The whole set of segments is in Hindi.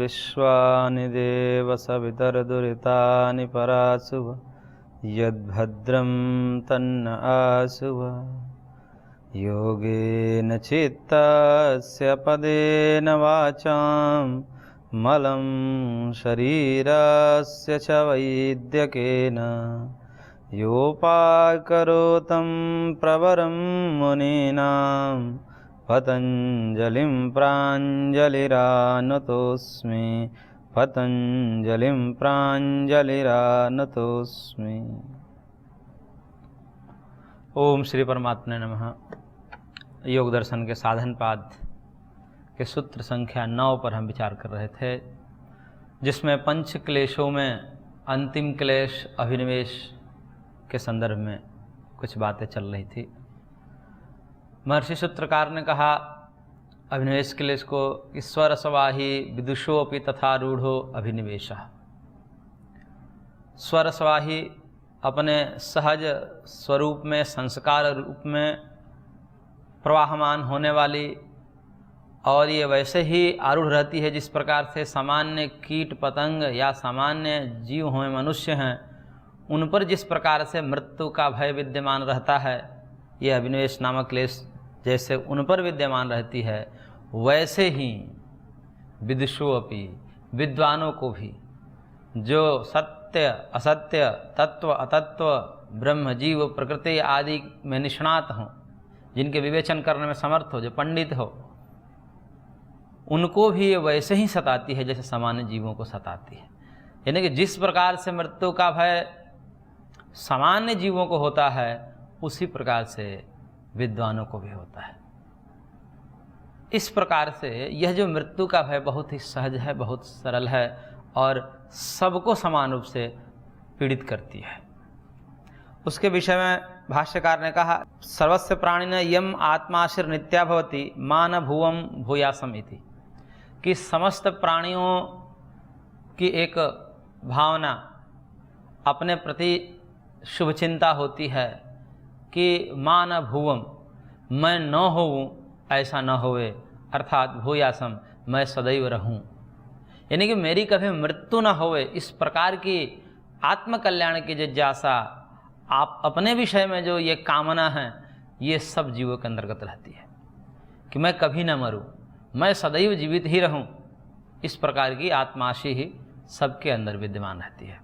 विश्वानि देव सवितर्दुरितानि परासुव यद्भद्रं तन्न आसुव योगेन चित्तस्य पदेन वाचां मलं शरीरस्य च वैद्यकेन योपाकरोतं प्रवरं मुनीनां पतञ्जलिं प्राञ्जलिरानतोऽस्मि पतञ्जलिं प्राञ्जलिरानतोऽस्मि। ओम श्री परमात्मने नमः। योग दर्शन के साधन पाद के सूत्र संख्या 9 पर हम विचार कर रहे थे, जिसमें पंच क्लेशों में अंतिम क्लेश अभिनिवेश के संदर्भ में कुछ बातें चल रही थी। महर्षि सूत्रकार ने कहा अभिनिवेश क्लेश को ईश्वर स्वाही विदुषोपि तथा रूढ़ो अभिनिवेशः। स्वर स्वाही अपने सहज स्वरूप में संस्कार रूप में प्रवाहमान होने वाली, और ये वैसे ही आरूढ़ रहती है जिस प्रकार से सामान्य कीट पतंग या सामान्य जीव हुए मनुष्य हैं उन पर जिस प्रकार से मृत्यु का भय विद्यमान रहता है, ये अभिनिवेश नामक क्लेश जैसे उन पर विद्यमान रहती है, वैसे ही विदुषोऽपि विद्वानों को भी, जो सत्य असत्य तत्व अतत्व ब्रह्म जीव प्रकृति आदि में निष्णात हों, जिनके विवेचन करने में समर्थ हो, जो पंडित हो, उनको भी ये वैसे ही सताती है जैसे सामान्य जीवों को सताती है। यानी कि जिस प्रकार से मृत्यु का भय सामान्य जीवों को होता है, उसी प्रकार से विद्वानों को भी होता है। इस प्रकार से यह जो मृत्यु का भय बहुत ही सहज है, बहुत सरल है और सबको समान रूप से पीड़ित करती है। उसके विषय में भाष्यकार ने कहा सर्वस्य प्राणिन यम आत्माशिर नित्या भवति मान भुवम भूयासम इति, कि समस्त प्राणियों की एक भावना अपने प्रति शुभ चिंता होती है कि मान भुवम, मैं न होऊं ऐसा न होवे, अर्थात भूयासम, मैं सदैव रहूं, यानी कि मेरी कभी मृत्यु न होवे। इस प्रकार की आत्मकल्याण की जिज्ञासा, आप अपने विषय में जो ये कामना है, ये सब जीवों के अंतर्गत रहती है कि मैं कभी न मरूं, मैं सदैव जीवित ही रहूं। इस प्रकार की आत्माशी ही सबके अंदर विद्यमान रहती है।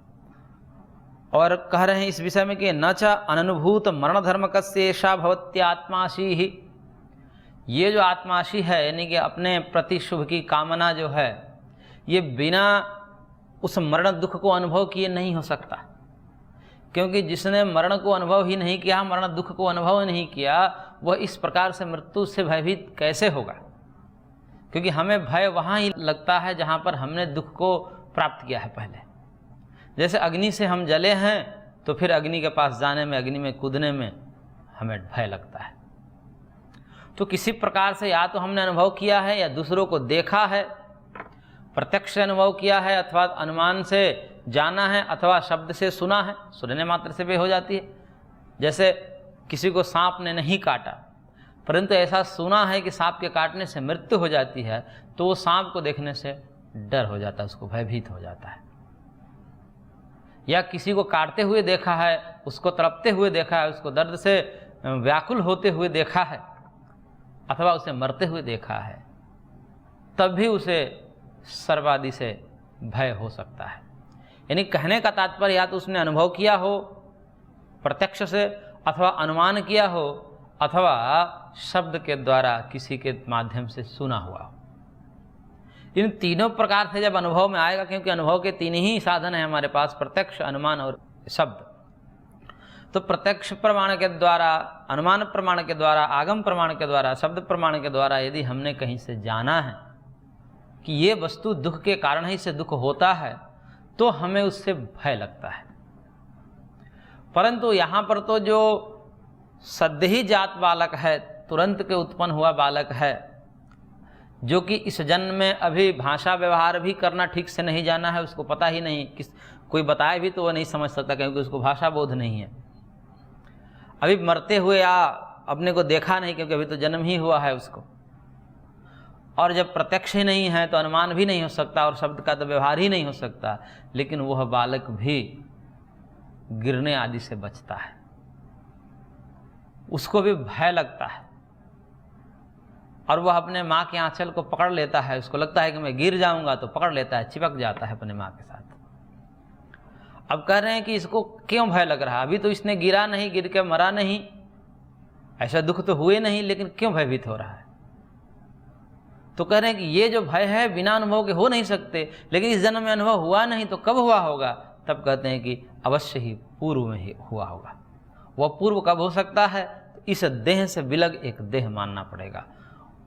और कह रहे हैं इस विषय में कि न च अननुभूत मरण धर्म कस्येषा भवत्यात्माशी ही, ये जो आत्माशी है यानी कि अपने प्रति शुभ की कामना जो है, ये बिना उस मरण दुख को अनुभव किए नहीं हो सकता, क्योंकि जिसने मरण को अनुभव ही नहीं किया, मरण दुख को अनुभव नहीं किया, वह इस प्रकार से मृत्यु से भयभीत कैसे होगा। क्योंकि हमें भय वहाँ ही लगता है जहाँ पर हमने दुख को प्राप्त किया है पहले। जैसे अग्नि से हम जले हैं तो फिर अग्नि के पास जाने में, अग्नि में कूदने में हमें भय लगता है। तो किसी प्रकार से या तो हमने अनुभव किया है या दूसरों को देखा है, प्रत्यक्ष अनुभव किया है, अथवा अनुमान से जाना है, अथवा शब्द से सुना है। सुनने मात्र से भी हो जाती है। जैसे किसी को सांप ने नहीं काटा, परंतु ऐसा सुना है कि सांप के काटने से मृत्यु हो जाती है, तो वो सांप को देखने से डर हो जाता है, उसको भयभीत हो जाता है। या किसी को काटते हुए देखा है, उसको तड़पते हुए देखा है, उसको दर्द से व्याकुल होते हुए देखा है, अथवा उसे मरते हुए देखा है, तब भी उसे सर्वादि से भय हो सकता है। यानी कहने का तात्पर्य या तो उसने अनुभव किया हो प्रत्यक्ष से, अथवा अनुमान किया हो, अथवा शब्द के द्वारा किसी के माध्यम से सुना हुआ हो। इन तीनों प्रकार से जब अनुभव में आएगा, क्योंकि अनुभव के तीन ही साधन हैं हमारे पास, प्रत्यक्ष, अनुमान और शब्द। तो प्रत्यक्ष प्रमाण के द्वारा, अनुमान प्रमाण के द्वारा, आगम प्रमाण के द्वारा, शब्द प्रमाण के द्वारा यदि हमने कहीं से जाना है कि ये वस्तु दुख के कारण ही से दुख होता है, तो हमें उससे भय लगता है। परंतु यहाँ पर तो जो सद्य ही जात बालक है, तुरंत के उत्पन्न हुआ बालक है, जो कि इस जन्म में अभी भाषा व्यवहार भी करना ठीक से नहीं जाना है, उसको पता ही नहीं, कोई बताए भी तो वह नहीं समझ सकता, क्योंकि उसको भाषा बोध नहीं है। अभी मरते हुए या अपने को देखा नहीं, क्योंकि अभी तो जन्म ही हुआ है उसको। और जब प्रत्यक्ष ही नहीं है तो अनुमान भी नहीं हो सकता और शब्द का तो व्यवहार ही नहीं हो सकता, लेकिन वह बालक भी गिरने आदि से बचता है, उसको भी भय लगता है और वह अपने माँ के आंचल को पकड़ लेता है। उसको लगता है कि मैं गिर जाऊंगा, तो पकड़ लेता है, चिपक जाता है अपने माँ के साथ। अब कह रहे हैं कि इसको क्यों भय लग रहा है? अभी तो इसने गिरा नहीं, गिर के मरा नहीं, ऐसा दुख तो हुए नहीं, लेकिन क्यों भयभीत हो रहा है? तो कह रहे हैं कि ये जो भय है बिना अनुभव के हो नहीं सकते, लेकिन इस जन्म में अनुभव हुआ नहीं तो कब हुआ होगा? तब कहते हैं कि अवश्य ही पूर्व में ही हुआ होगा। वह पूर्व कब हो सकता है? तो इस देह से विलग एक देह मानना पड़ेगा।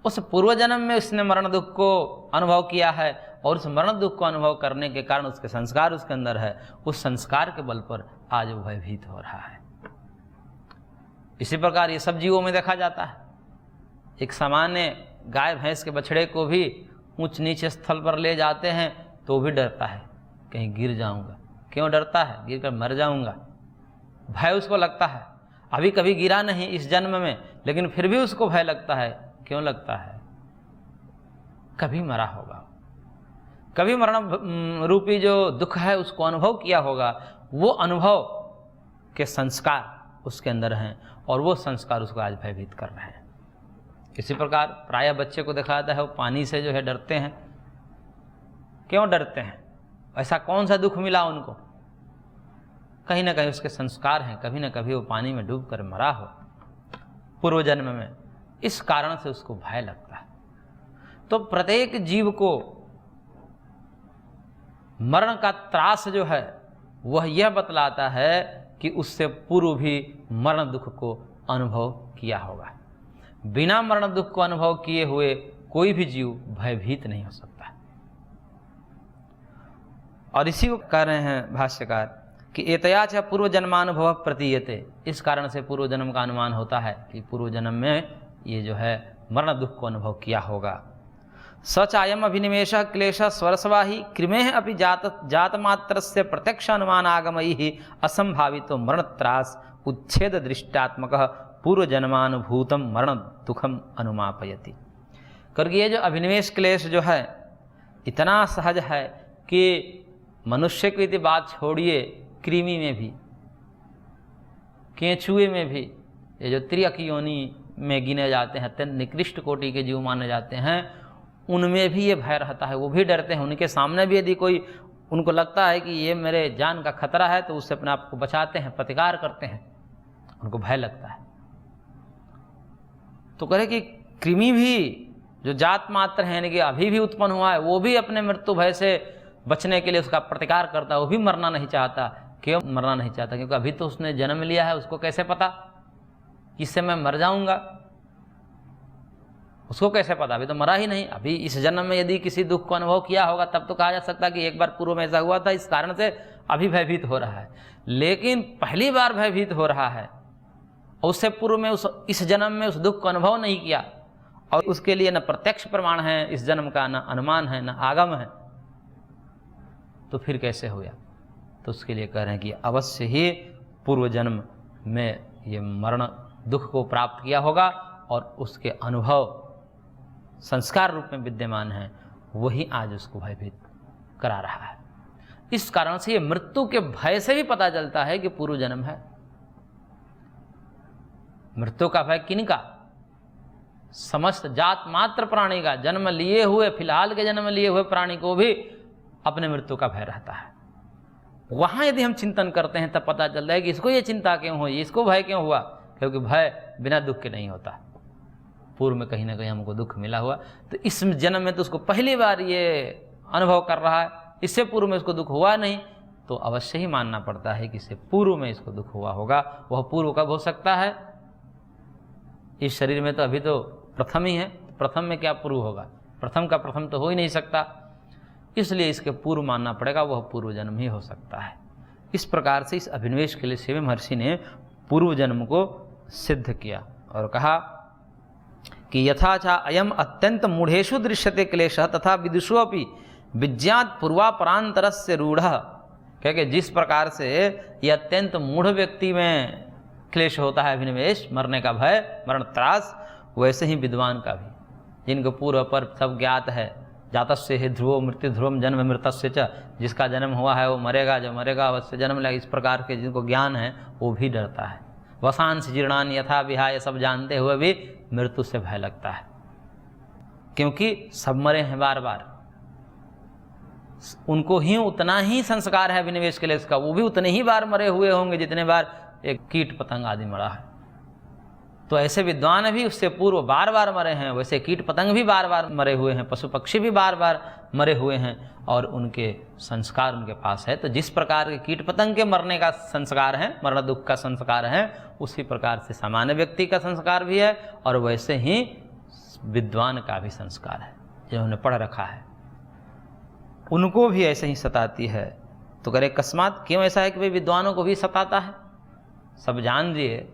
उस पूर्व जन्म में उसने मरण दुख को अनुभव किया है और उस मरण दुख को अनुभव करने के कारण उसके संस्कार उसके अंदर है, उस संस्कार के बल पर आज वो भयभीत हो रहा है। इसी प्रकार ये सब जीवों में देखा जाता है। एक सामान्य गाय भैंस के बछड़े को भी ऊंच नीचे स्थल पर ले जाते हैं तो भी डरता है, कहीं गिर जाऊंगा। क्यों डरता है? गिर कर मर जाऊंगा, भय उसको लगता है। अभी कभी गिरा नहीं इस जन्म में, लेकिन फिर भी उसको भय लगता है। क्यों लगता है? कभी मरा होगा, कभी मरण रूपी जो दुख है उसको अनुभव किया होगा। वो अनुभव के संस्कार उसके अंदर हैं और वो संस्कार उसको आज भयभीत कर रहे हैं। इसी प्रकार प्रायः बच्चे को देखा जाता है वो पानी से जो है डरते हैं। क्यों डरते हैं? ऐसा कौन सा दुख मिला उनको? कहीं ना कहीं उसके संस्कार हैं, कभी ना कभी वो पानी में डूब कर मरा हो पूर्व जन्म में, इस कारण से उसको भय लगता है। तो प्रत्येक जीव को मरण का त्रास जो है वह यह बतलाता है कि उससे पूर्व भी मरण दुख को अनुभव किया होगा। बिना मरण दुख को अनुभव किए हुए कोई भी जीव भयभीत नहीं हो सकता। और इसी को कह रहे हैं भाष्यकार कि एतया च पूर्व जन्मानुभव प्रतीयते। इस कारण से पूर्व जन्म का अनुमान होता है कि पूर्व जन्म में ये जो है मरण दुख को अनुभव किया होगा। सचायम अभिनिवेश क्लेश स्वरसवाही कृमेह अपि जातमात्रस्य प्रत्यक्ष अनुमान आगमैहि असंभावितो मरण त्रास उच्छेद दृष्टात्मक पूर्व जन्मानुभूतम मरण दुखम अनुमापयति। करके ये जो अभिनिवेश क्लेश जो है इतना सहज है कि मनुष्य की तो बात छोड़िए, कृमि में भी, केंचुए में भी, ये जो त्रियक योनि में गिने जाते हैं, अत्यंत निकृष्ट कोटि के जीव माने जाते हैं, उनमें भी ये भय रहता है। वो भी डरते हैं। उनके सामने भी यदि कोई उनको लगता है कि ये मेरे जान का खतरा है तो उससे अपने आप को बचाते हैं, प्रतिकार करते हैं, उनको भय लगता है। तो कहे कि कृमि भी जो जात मात्र है, यानी कि अभी भी उत्पन्न हुआ है, वो भी अपने मृत्यु भय से बचने के लिए उसका प्रतिकार करता है। वो भी मरना नहीं चाहता। क्यों मरना नहीं चाहता? क्योंकि अभी तो उसने जन्म लिया है, उसको कैसे पता कि इससे मैं मर जाऊंगा? उसको कैसे पता? अभी तो मरा ही नहीं। अभी इस जन्म में यदि किसी दुख को अनुभव किया होगा तब तो कहा जा सकता कि एक बार पूर्व में ऐसा हुआ था, इस कारण से अभी भयभीत हो रहा है। लेकिन पहली बार भयभीत हो रहा है और उससे पूर्व में इस जन्म में उस दुख को अनुभव नहीं किया और उसके लिए न प्रत्यक्ष प्रमाण है इस जन्म का, न अनुमान है, न आगम है, तो फिर कैसे हुआ? तो उसके लिए कह रहे हैं कि अवश्य ही पूर्व जन्म में ये मरण दुख को प्राप्त किया होगा और उसके अनुभव संस्कार रूप में विद्यमान है, वही आज उसको भयभीत करा रहा है। इस कारण से ये मृत्यु के भय से भी पता चलता है कि पूर्व जन्म है। मृत्यु का भय किनका? समस्त जात मात्र प्राणी का। जन्म लिए हुए, फिलहाल के जन्म लिए हुए प्राणी को भी अपने मृत्यु का भय रहता है। वहां यदि हम चिंतन करते हैं तब पता चलता है कि इसको ये चिंता क्यों हुई, इसको भय क्यों हुआ। क्योंकि भय बिना दुख के नहीं होता। पूर्व में कहीं ना कहीं हमको दुख मिला हुआ, तो इस जन्म में तो उसको पहली बार ये अनुभव कर रहा है, इससे पूर्व में उसको दुख हुआ नहीं, तो अवश्य ही मानना पड़ता है कि इससे पूर्व में इसको दुख हुआ होगा। वह पूर्व कब हो सकता है? इस शरीर में तो अभी तो प्रथम ही है, प्रथम में क्या पूर्व होगा? प्रथम का प्रथम तो हो ही नहीं सकता, इसलिए इसके पूर्व मानना पड़ेगा, वह पूर्व जन्म ही हो सकता है। इस प्रकार से इस अभिनिवेश के लिए सेवी महर्षि ने पूर्व जन्म को सिद्ध किया और कहा कि यथा चा अयम अत्यंत मूढ़ेषु दृश्यते क्लेशः तथा विदुषो अपि विज्ञात पूर्वापरांतरस्य रूढ़। क्योंकि जिस प्रकार से यह अत्यंत मूढ़ व्यक्ति में क्लेश होता है, अभिनिवेश, मरने का भय, मरण त्रास, वैसे ही विद्वान का भी जिनको पूर्व पर सब ज्ञात है, जातस्य हि ध्रुवो मृत्यु ध्रुवम जन्म मृतस्य च, जिसका जन्म हुआ है वो मरेगा, जो मरेगा अवश्य जन्म लेगा, इस प्रकार के जिनको ज्ञान है वो भी डरता है। वसांस जीर्णान यथा विहाय, सब जानते हुए भी मृत्यु से भय लगता है, क्योंकि सब मरे हैं बार बार। उनको ही उतना ही संस्कार है अभिनिवेश क्लेश का, वो भी उतने ही बार मरे हुए होंगे जितने बार एक कीट पतंग आदि मरा है। तो ऐसे विद्वान भी उससे पूर्व बार बार मरे हैं, वैसे कीट पतंग भी बार बार मरे हुए हैं, पशु पक्षी भी बार बार मरे हुए हैं, और उनके संस्कार उनके पास है। तो जिस प्रकार के कीट पतंग के मरने का संस्कार है, मरण दुख का संस्कार है, उसी प्रकार से सामान्य व्यक्ति का संस्कार भी है, और वैसे ही विद्वान का भी संस्कार है, जिन्होंने पढ़ रखा है उनको भी ऐसे ही सताती है। तो करे अकस्मात क्यों ऐसा है कि भाई विद्वानों को भी सताता है? सब जान लिए,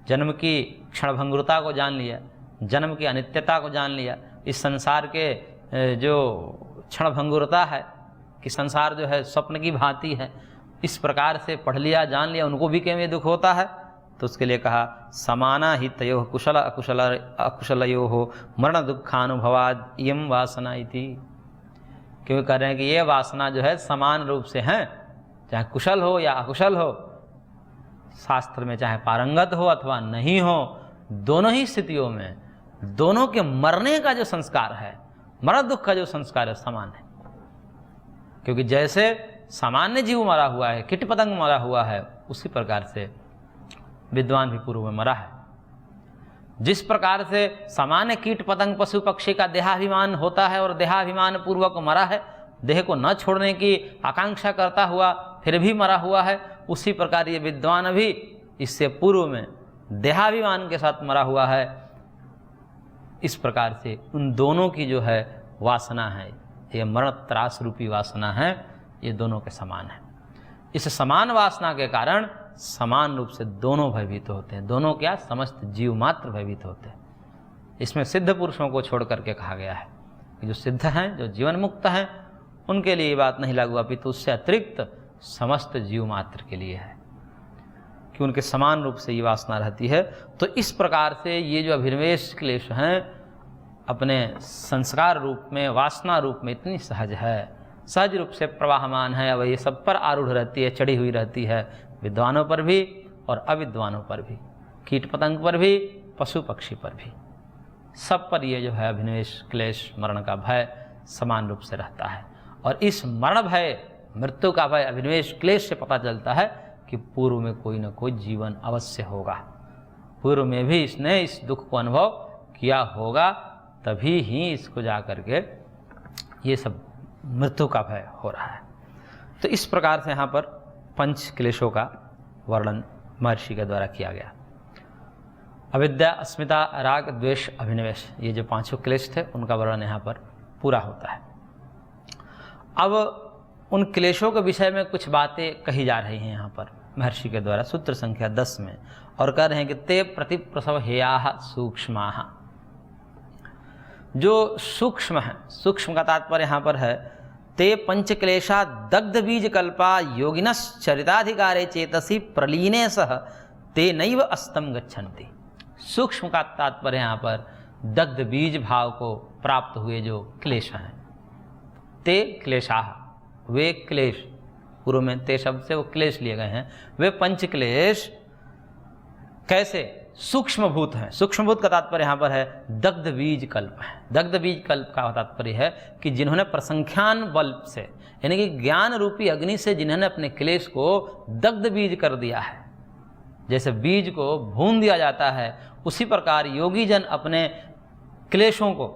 जन्म की क्षणभंगुरता को जान लिया, जन्म की अनित्यता को जान लिया, इस संसार के जो क्षणभंगुरता है कि संसार जो है स्वप्न की भांति है, इस प्रकार से पढ़ लिया, जान लिया, उनको भी क्यों ये दुख होता है? तो उसके लिए कहा समाना ही तयो कुशल अकुशल अकुशलयो हो मरण दुखानुभवाद इयं वासना इति। क्यों कह रहे हैं कि ये वासना जो है समान रूप से हैं, चाहे कुशल हो या अकुशल हो, शास्त्र में चाहे पारंगत हो अथवा नहीं हो, दोनों ही स्थितियों में दोनों के मरने का जो संस्कार है, मरण दुख का जो संस्कार है, समान है। क्योंकि जैसे सामान्य जीव मरा हुआ है, कीट पतंग मरा हुआ है, उसी प्रकार से विद्वान भी पूर्व में मरा है। जिस प्रकार से सामान्य कीट पतंग पशु पक्षी का देहाभिमान होता है और देहाभिमान पूर्वक मरा है, देह को न छोड़ने की आकांक्षा करता हुआ फिर भी मरा हुआ है, उसी प्रकार ये विद्वान भी इससे पूर्व में देहाभिमान के साथ मरा हुआ है। इस प्रकार से उन दोनों की जो है वासना है, ये मरण त्रास रूपी वासना है, ये दोनों के समान है। इस समान वासना के कारण समान रूप से दोनों भयभीत होते हैं। दोनों क्या, समस्त जीव मात्र भयभीत होते हैं। इसमें सिद्ध पुरुषों को छोड़ करके कहा गया है कि जो सिद्ध हैं, जो जीवन मुक्त हैं, उनके लिए ये बात नहीं लागू, अपितु उससे अतिरिक्त समस्त जीव मात्र के लिए है कि उनके समान रूप से ये वासना रहती है। तो इस प्रकार से ये जो अभिनिवेश क्लेश हैं अपने संस्कार रूप में, वासना रूप में इतनी सहज है, सहज रूप से प्रवाहमान है, अब ये सब पर आरूढ़ रहती है, चढ़ी हुई रहती है, विद्वानों पर भी और अविद्वानों पर भी, कीट पतंग पर भी, पशु पक्षी पर भी, सब पर ये जो है अभिनिवेश क्लेश मरण का भय समान रूप से रहता है। और इस मरण भय, मृत्यु का भय अभिनिवेश क्लेश से पता चलता है कि पूर्व में कोई न कोई जीवन अवश्य होगा, पूर्व में भी इसने इस दुख को अनुभव किया होगा, तभी ही इसको जा करके ये सब मृत्यु का भय हो रहा है। तो इस प्रकार से यहाँ पर पंच क्लेशों का वर्णन महर्षि के द्वारा किया गया। अविद्या, अस्मिता, राग, द्वेष, अभिनिवेश, ये जो पांचों क्लेश थे उनका वर्णन यहाँ पर पूरा होता है। अब उन क्लेशों के विषय में कुछ बातें कही जा रही हैं यहाँ पर महर्षि के द्वारा सूत्र संख्या 10 में, और कह रहे हैं कि ते प्रतिप्रसव हेयाः सूक्ष्माः। जो सूक्ष्म है, सूक्ष्म का तात्पर्य यहाँ पर है ते पंचक्लेशा दग्ध बीज कल्पा योगिनश्चरिताधिकारे चेतसी प्रलीने सह ते नैव अस्तम गच्छन्ति। सूक्ष्म का तात्पर्य यहाँ पर दग्ध बीज भाव को प्राप्त हुए जो क्लेश हैं, ते क्लेशाः, वे क्लेश, पूर्व में ते शब्द से वो क्लेश लिए गए हैं, वे पंच क्लेश कैसे सूक्ष्म भूत हैं। सूक्ष्म भूत का तात्पर्य यहाँ पर है दग्ध बीज कल्प है। दग्ध बीज कल्प का तात्पर्य है कि जिन्होंने प्रसंख्यान बल से, यानी कि ज्ञान रूपी अग्नि से जिन्होंने अपने क्लेश को दग्ध बीज कर दिया है, जैसे बीज को भून दिया जाता है, उसी प्रकार योगी जन अपने क्लेशों को,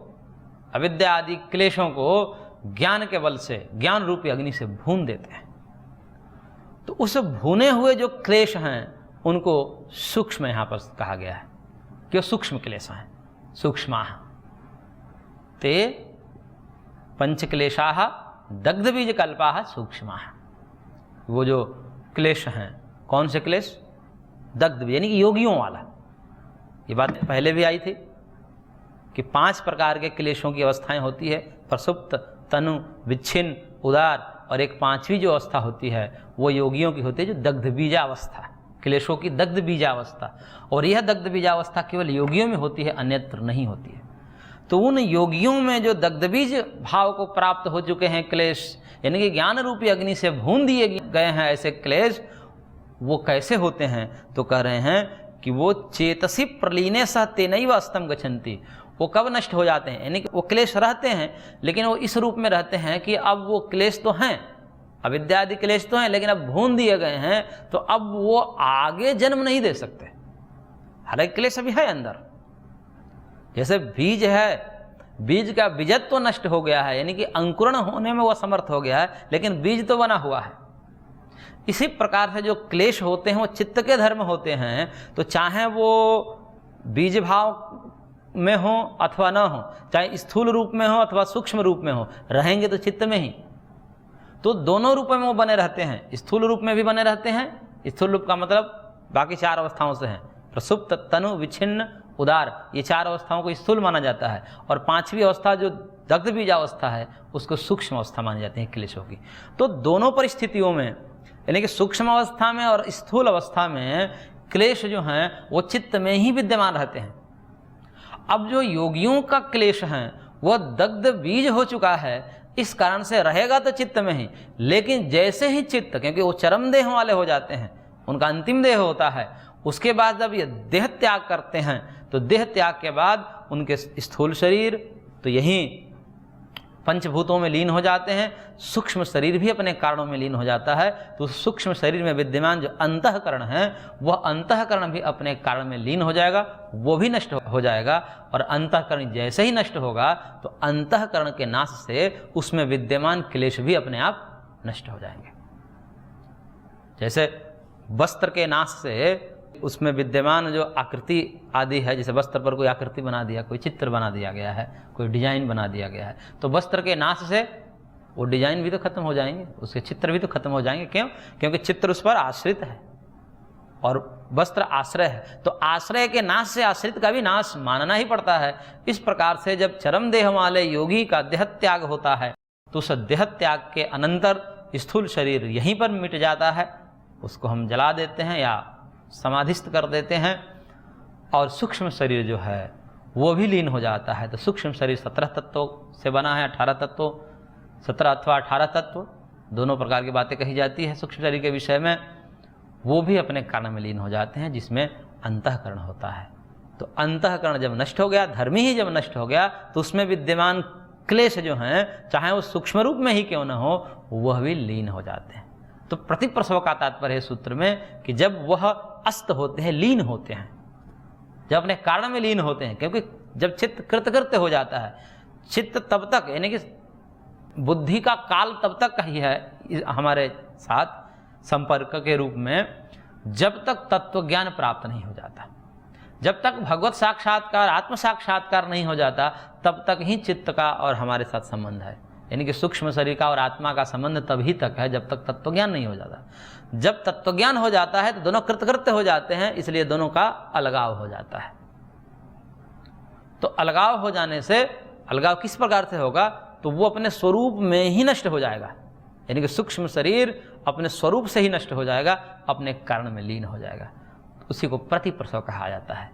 अविद्या आदि क्लेशों को ज्ञान के बल से, ज्ञान रूपी अग्नि से भून देते हैं। तो उस भुने हुए जो क्लेश हैं उनको सूक्ष्म यहाँ पर कहा गया है कि वो सूक्ष्म क्लेश हैं, सूक्ष्माः। ते पंचक्लेशाः दग्ध बीज कल्पाः सूक्ष्माः। वो जो क्लेश हैं, कौन से क्लेश? दग्ध बीज, यानी कि योगियों वाला। ये बात पहले भी आई थी कि 5 प्रकार के क्लेशों की अवस्थाएं होती है, प्रसुप्त, तनु, विच्छिन्न, उदार, और एक 5वीं जो अवस्था होती है वो योगियों की होती है, जो दग्ध बीजावस्था, क्लेशों की दग्ध बीजावस्था। और यह दग्ध बीजावस्था केवल योगियों में होती है, अन्यत्र नहीं होती है। तो उन योगियों में जो दग्धबीज भाव को प्राप्त हो चुके हैं क्लेश, यानी कि ज्ञान रूपी अग्नि से भून दिए गए हैं ऐसे क्लेश, वो कैसे होते हैं? तो कह रहे हैं कि वो चेतसी प्रलीने सह तेनैव अस्तम गच्छन्ति। वो कब नष्ट हो जाते हैं? यानी कि वो क्लेश रहते हैं लेकिन वो इस रूप में रहते हैं कि अब वो क्लेश तो हैं, अविद्यादि क्लेश तो हैं, लेकिन अब भून दिए गए हैं, तो अब वो आगे जन्म नहीं दे सकते। हालांकि क्लेश अभी है अंदर, जैसे बीज है, बीज का बीजत्व तो नष्ट हो गया है, यानी कि अंकुरण होने में वह समर्थ हो गया है, लेकिन बीज तो बना हुआ है। इसी प्रकार से जो क्लेश होते हैं वो चित्त के धर्म होते हैं, तो चाहे वो बीज भाव में हो अथवा न हो, चाहे स्थूल रूप में हो अथवा सूक्ष्म रूप में हो, रहेंगे तो चित्त में ही। तो दोनों रूपों में वो बने रहते हैं, स्थूल रूप में भी बने रहते हैं। स्थूल रूप का मतलब बाकी 4 अवस्थाओं से है, प्रसुप्त, तनु, विच्छिन्न, उदार, ये 4 अवस्थाओं को स्थूल माना जाता है। और 5वीं अवस्था जो दग्धबीज अवस्था है उसको सूक्ष्म अवस्था मानी जाती है क्लेशों की। तो दोनों परिस्थितियों में, यानी कि सूक्ष्म अवस्था में और स्थूल अवस्था में क्लेश जो हैं वो चित्त में ही विद्यमान रहते हैं। अब जो योगियों का क्लेश है वह दग्ध बीज हो चुका है, इस कारण से रहेगा तो चित्त में ही, लेकिन जैसे ही चित्त, क्योंकि वो चरम देह वाले हो जाते हैं, उनका अंतिम देह होता है, उसके बाद जब ये देह त्याग करते हैं तो देह त्याग के बाद उनके स्थूल शरीर तो यहीं पंचभूतों में लीन हो जाते हैं, सूक्ष्म शरीर भी अपने कारणों में लीन हो जाता है। तो सूक्ष्म शरीर में विद्यमान जो अंतःकरण है वह अंतःकरण भी अपने कारण में लीन हो जाएगा, वो भी नष्ट हो जाएगा। और अंतःकरण जैसे ही नष्ट होगा तो अंतःकरण के नाश से उसमें विद्यमान क्लेश भी अपने आप नष्ट हो जाएंगे। जैसे वस्त्र के नाश से उसमें विद्यमान जो आकृति आदि है, जैसे वस्त्र पर कोई आकृति बना दिया, कोई चित्र बना दिया गया है, कोई डिजाइन बना दिया गया है, तो वस्त्र के नाश से वो डिजाइन भी तो खत्म हो जाएंगे, उसके चित्र भी तो खत्म हो जाएंगे। क्यों? क्योंकि चित्र उस पर आश्रित है और वस्त्र आश्रय है, तो आश्रय के नाश से आश्रित का भी नाश मानना ही पड़ता है। इस प्रकार से जब चरम देह वाले योगी का देह त्याग होता है तो उस देह त्याग के अनंतर स्थूल शरीर यहीं पर मिट जाता है, उसको हम जला देते हैं या समाधिस्थ कर देते हैं, और सूक्ष्म शरीर जो है वो भी लीन हो जाता है। तो सूक्ष्म शरीर 17 तत्वों से बना है, 18 तत्वों, 17 अथवा 18 तत्व, दोनों प्रकार की बातें कही जाती है सूक्ष्म शरीर के विषय में। वो भी अपने कारण में लीन हो जाते हैं जिसमें अंतःकरण होता है। तो अंतःकरण जब नष्ट हो गया, धर्मी ही जब नष्ट हो गया, तो उसमें विद्यमान क्लेश जो हैं, चाहे वो सूक्ष्म रूप में ही क्यों न हो, वह भी लीन हो जाते हैं। तो प्रतिप्रसव का तात्पर्य है सूत्र में कि जब वह अस्त होते हैं, लीन होते हैं, जब अपने कारण में लीन होते हैं। क्योंकि जब चित्त कृतकृत्य हो जाता है, चित्त तब तक, यानी कि बुद्धि का काल तब तक ही है हमारे साथ संपर्क के रूप में, जब तक तत्व ज्ञान प्राप्त नहीं हो जाता, जब तक भगवत साक्षात्कार, आत्म साक्षात्कार नहीं हो जाता, तब तक ही चित्त का और हमारे साथ संबंध है। यानी कि सूक्ष्म शरीर का और आत्मा का संबंध तभी तक है जब तक तत्वज्ञान नहीं हो जाता। जब तत्वज्ञान हो जाता है तो दोनों कृतकृत्य हो जाते हैं, इसलिए दोनों का अलगाव हो जाता है। तो अलगाव हो जाने से, अलगाव किस प्रकार से होगा? तो वो अपने स्वरूप में ही नष्ट हो जाएगा, यानी कि सूक्ष्म शरीर अपने स्वरूप से ही नष्ट हो जाएगा, अपने कारण में लीन हो जाएगा। उसी को प्रतिप्रसव कहा जाता है,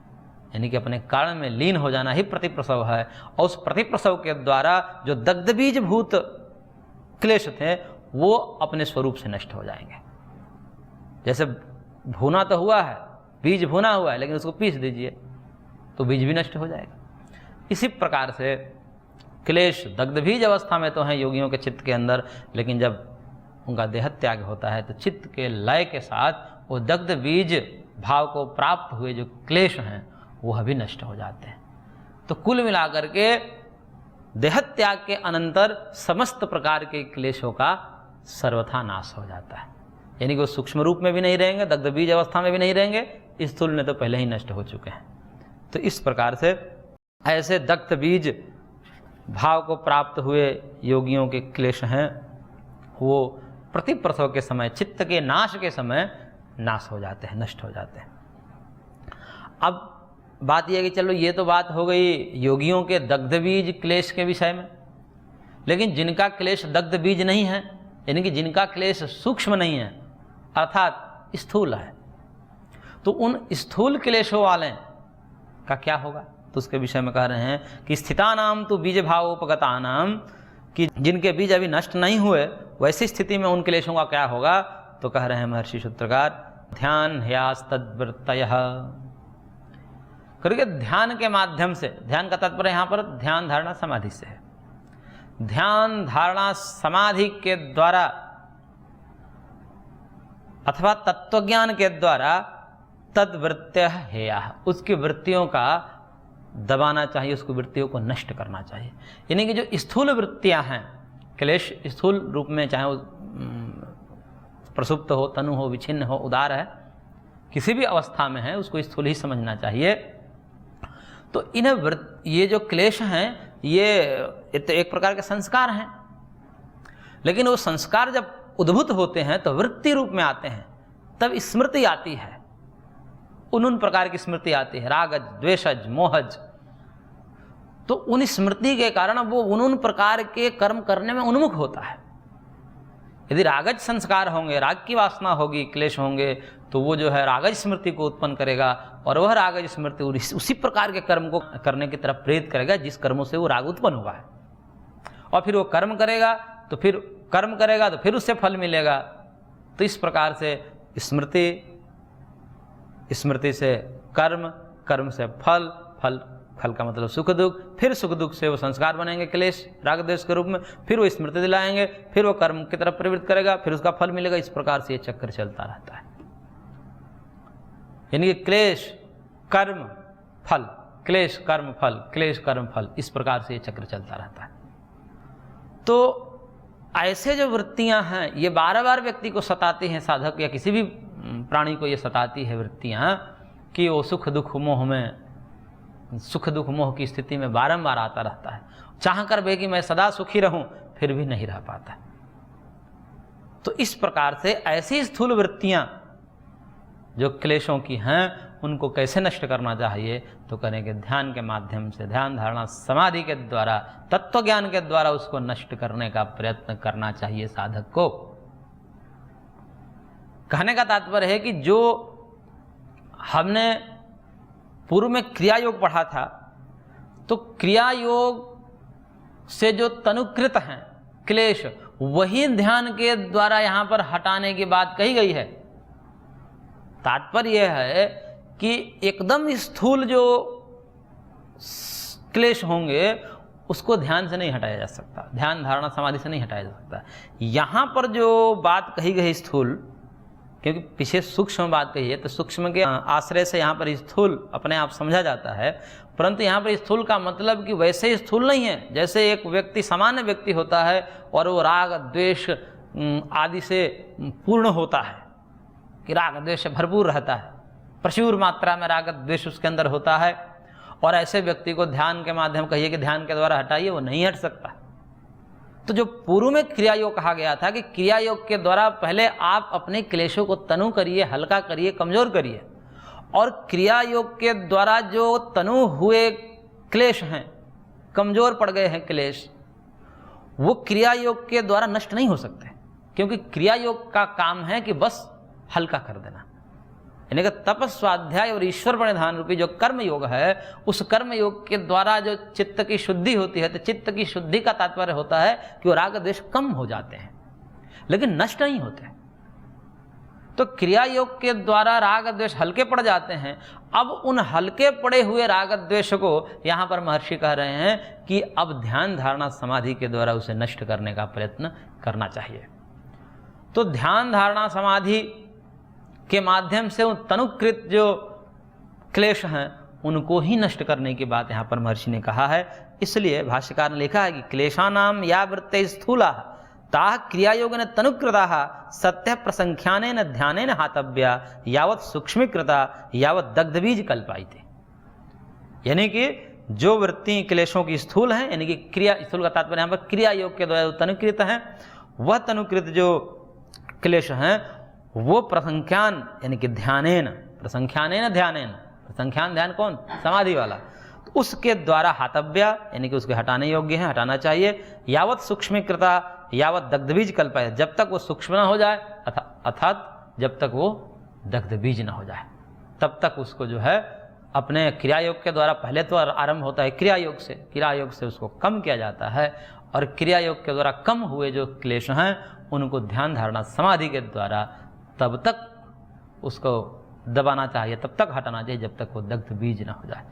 यानी कि अपने कारण में लीन हो जाना ही प्रतिप्रसव है। और उस प्रतिप्रसव के द्वारा जो दग्धबीज भूत क्लेश थे वो अपने स्वरूप से नष्ट हो जाएंगे। जैसे भुना तो हुआ है, बीज भुना हुआ है, लेकिन उसको पीस दीजिए तो बीज भी नष्ट हो जाएगा। इसी प्रकार से क्लेश दग्धबीज अवस्था में तो हैं योगियों के चित्त के अंदर, लेकिन जब उनका देह त्याग होता है तो चित्त के लय के साथ वो दग्धबीज भाव को प्राप्त हुए जो क्लेश हैं वह भी नष्ट हो जाते हैं। तो कुल मिलाकर के देह त्याग के अनंतर समस्त प्रकार के क्लेशों का सर्वथा नाश हो जाता है, यानी कि वो सूक्ष्म रूप में भी नहीं रहेंगे, दग्धबीज अवस्था में भी नहीं रहेंगे, स्थूल में तो पहले ही नष्ट हो चुके हैं। तो इस प्रकार से ऐसे दग्धबीज भाव को प्राप्त हुए योगियों के क्लेश हैं वो प्रतिप्रसव के समय, चित्त के नाश के समय नाश हो जाते हैं, नष्ट हो जाते हैं। अब बात यह है कि चलो ये तो बात हो गई योगियों के दग्धबीज क्लेश के विषय में, लेकिन जिनका क्लेश दग्धबीज नहीं है, यानी कि जिनका क्लेश सूक्ष्म नहीं है अर्थात स्थूल है, तो उन स्थूल क्लेशों वाले का क्या होगा? तो उसके विषय में कह रहे हैं कि स्थितानाम तो बीज भावोपगतानाम, कि जिनके बीज अभी नष्ट नहीं हुए वैसी स्थिति में उन क्लेशों का क्या होगा। तो कह रहे हैं महर्षि सूत्रकार, ध्यान ह्यास तद्वृत्तयः, करके ध्यान के माध्यम से, ध्यान का तात्पर्य यहाँ पर ध्यान धारणा समाधि से है, ध्यान धारणा समाधि के द्वारा अथवा तत्वज्ञान के द्वारा तद्वृत्तय हेयः, उसकी वृत्तियों का दबाना चाहिए, उसकी वृत्तियों को नष्ट करना चाहिए। यानी कि जो स्थूल वृत्तियां हैं, क्लेश स्थूल रूप में, चाहे वो प्रसुप्त हो, तनु हो, विच्छिन्न हो, उदार है, किसी भी अवस्था में है, उसको स्थूल ही समझना चाहिए। तो ये जो क्लेश हैं ये एक प्रकार के संस्कार हैं, लेकिन वो संस्कार जब उद्भूत होते हैं तो वृत्ति रूप में आते हैं, तब स्मृति आती है, उन प्रकार की स्मृति आती है, रागज, द्वेषज, मोहज। तो उन स्मृति के कारण वो उन प्रकार के कर्म करने में उन्मुख होता है। यदि रागज संस्कार होंगे, राग की वासना होगी, क्लेश होंगे, तो वो जो है रागज स्मृति को उत्पन्न करेगा और वह रागज स्मृति उसी प्रकार के कर्म को करने की तरफ प्रेरित करेगा जिस कर्मों से वो राग उत्पन्न हुआ है। और फिर वो कर्म करेगा तो फिर उससे फल मिलेगा। तो इस प्रकार से स्मृति से कर्म, कर्म से फल, फल का मतलब सुख दुख, फिर सुख दुख से वो संस्कार बनेंगे क्लेश राग द्वेष के रूप में, फिर वो स्मृति दिलाएंगे, फिर वो कर्म की तरफ प्रवृत्त करेगा, फिर उसका फल मिलेगा। इस प्रकार से ये चक्कर चलता रहता है। यानी कि क्लेश कर्म फल, क्लेश कर्म फल, क्लेश कर्म फल, इस प्रकार से ये चक्र चलता रहता है। तो ऐसे जो वृत्तियां हैं ये बार बार व्यक्ति को सताती हैं, साधक या किसी भी प्राणी को ये सताती है वृत्तियां, कि वो सुख दुख मोह की स्थिति में बारंबार आता रहता है। चाह कर भी कि मैं सदा सुखी रहूं, फिर भी नहीं रह पाता। तो इस प्रकार से ऐसी स्थूल वृत्तियां जो क्लेशों की हैं उनको कैसे नष्ट करना चाहिए, तो करेंगे ध्यान के माध्यम से, ध्यान धारणा समाधि के द्वारा, तत्व ज्ञान के द्वारा उसको नष्ट करने का प्रयत्न करना चाहिए साधक को। कहने का तात्पर्य है कि जो हमने पूर्व में क्रिया योग पढ़ा था, तो क्रिया योग से जो तनुकृत हैं क्लेश, वही ध्यान के द्वारा यहां पर हटाने की बात कही गई है। तात्पर्य यह है कि एकदम स्थूल जो क्लेश होंगे उसको ध्यान से नहीं हटाया जा सकता, ध्यान धारणा समाधि से नहीं हटाया जा सकता। यहाँ पर जो बात कही गई स्थूल, क्योंकि पीछे सूक्ष्म बात कही है, तो सूक्ष्म के आश्रय से यहाँ पर स्थूल अपने आप समझा जाता है, परंतु यहाँ पर स्थूल का मतलब कि वैसे स्थूल नहीं है जैसे एक व्यक्ति सामान्य व्यक्ति होता है और वो राग द्वेष आदि से पूर्ण होता है, कि राग द्वेष भरपूर रहता है, प्रचुर मात्रा में राग द्वेष उसके अंदर होता है, और ऐसे व्यक्ति को ध्यान के माध्यम कहिए कि ध्यान के द्वारा हटाइए, वो नहीं हट सकता। तो जो पूर्व में क्रिया योग कहा गया था कि क्रिया योग के द्वारा पहले आप अपने क्लेशों को तनु करिए, हल्का करिए, कमजोर करिए, और क्रिया योग के द्वारा जो तनु हुए क्लेश हैं, कमजोर पड़ गए हैं क्लेश, वो क्रिया योग के द्वारा नष्ट नहीं हो सकते, क्योंकि क्रिया योग का काम है कि बस हल्का कर देना। यानी कि तपस, स्वाध्याय और ईश्वर प्रणिधान रूपी जो कर्म योग है, उस कर्म योग के द्वारा जो चित्त की शुद्धि होती है, तो चित्त की शुद्धि का तात्पर्य होता है कि वो राग द्वेष कम हो जाते हैं, लेकिन नष्ट नहीं होते। तो क्रिया योग के द्वारा राग द्वेष हल्के पड़ जाते हैं। अब उन हल्के पड़े हुए राग द्वेष को यहाँ पर महर्षि कह रहे हैं कि अब ध्यान धारणा समाधि के द्वारा उसे नष्ट करने का प्रयत्न करना चाहिए। तो ध्यान धारणा समाधि के माध्यम से उन तनुकृत जो क्लेश हैं उनको ही नष्ट करने की बात यहाँ पर महर्षि ने कहा है। इसलिए भाष्यकार ने लिखा है कि क्लेशानाम या वृत्ते स्थूला ताः क्रियायोगेन तनुकृताः सत्य प्रसंख्यानेन ध्यानेन हातव्या यावत् सूक्ष्मीकृता यावत् दग्धबीज कल्पायते। यानी कि जो वृत्ति क्लेशों की स्थूल हैं, यानी कि क्रिया, स्थूल का तात्पर्य यहाँ पर क्रिया योग के द्वारा तनुकृत हैं, वह तनुकृत जो क्लेश हैं वो प्रसंख्यान यानी कि ध्यानेन, प्रसंख्यानेन ध्यानेन, प्रसंख्यान ध्यान कौन, समाधि वाला, तो उसके द्वारा हातव्या यानी कि उसके हटाने योग्य है, हटाना चाहिए। यावत् सूक्ष्मीकृता यावत् दग्धबीज कल्पाय, जब तक वो सूक्ष्म न हो जाए, अर्थात जब तक वो दग्धबीज न हो जाए, तब तक उसको जो है अपने क्रिया योग के द्वारा पहले तो आरंभ होता है क्रिया योग से उसको कम किया जाता है, और क्रिया योग के द्वारा कम हुए जो क्लेश हैं उनको ध्यान धारणा समाधि के द्वारा तब तक उसको दबाना चाहिए, तब तक हटाना चाहिए जब तक वो दग्ध बीज ना हो जाए,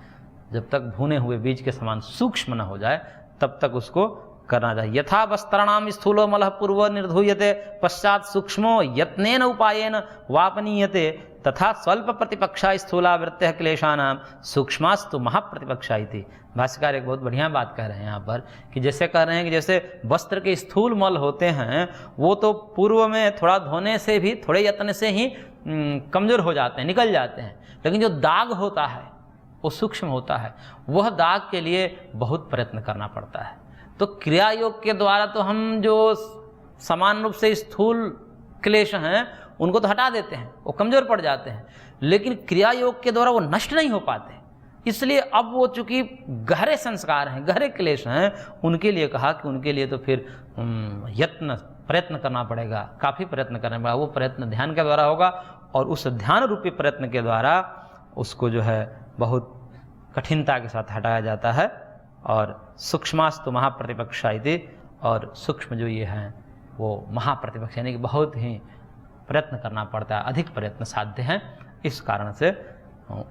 जब तक भुने हुए बीज के समान सूक्ष्म न हो जाए तब तक उसको करना चाहिए। यथा वस्त्राणाम स्थूलो मलः पूर्व निर्धूयते पश्चात सूक्ष्मो यत्नेन उपायेन वापनीयते तथा स्वल्प प्रतिपक्षा स्थूलावृत्तः क्लेशानाम सूक्ष्मास्तु महाप्रतिपक्षा इति। भाष्यकार एक बहुत बढ़िया बात कह रहे हैं यहाँ पर कि जैसे कह रहे हैं कि जैसे वस्त्र के स्थूल मल होते हैं वो तो पूर्व में थोड़ा धोने से भी थोड़े यत्न से ही कमजोर हो जाते हैं, निकल जाते हैं, लेकिन जो दाग होता है वो सूक्ष्म होता है, वह दाग के लिए बहुत प्रयत्न करना पड़ता है। तो क्रिया योग के द्वारा तो हम जो समान रूप से स्थूल क्लेश हैं उनको तो हटा देते हैं, वो कमजोर पड़ जाते हैं, लेकिन क्रिया योग के द्वारा वो नष्ट नहीं हो पाते। इसलिए अब वो चूंकि गहरे संस्कार हैं, गहरे क्लेश हैं, उनके लिए कहा कि उनके लिए तो फिर प्रयत्न करना पड़ेगा, काफ़ी प्रयत्न करना पड़ेगा। वो प्रयत्न ध्यान के द्वारा होगा और उस ध्यान रूपी प्रयत्न के द्वारा उसको जो है बहुत कठिनता के साथ हटाया जाता है। और सूक्ष्मास्तु महाप्रतिपक्षा इति, और सूक्ष्म जो ये हैं वो महाप्रतिपक्ष यानी कि बहुत ही प्रयत्न करना पड़ता है, अधिक प्रयत्न साध्य हैं। इस कारण से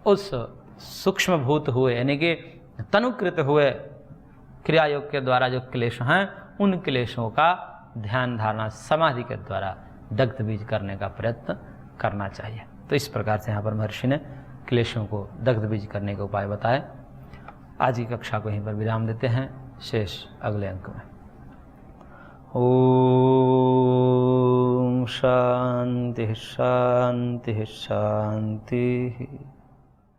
उस सूक्ष्म भूत हुए यानी कि तनुकृत हुए क्रिया योग के द्वारा जो क्लेश हैं उन क्लेशों का ध्यान धारणा समाधि के द्वारा दग्ध बीज करने का प्रयत्न करना चाहिए। तो इस प्रकार से यहाँ पर महर्षि ने क्लेशों को दग्ध बीज करने के उपाय बताए। आज की कक्षा को यहीं पर विराम देते हैं, शेष अगले अंक में। ओम शांति शांति शांति।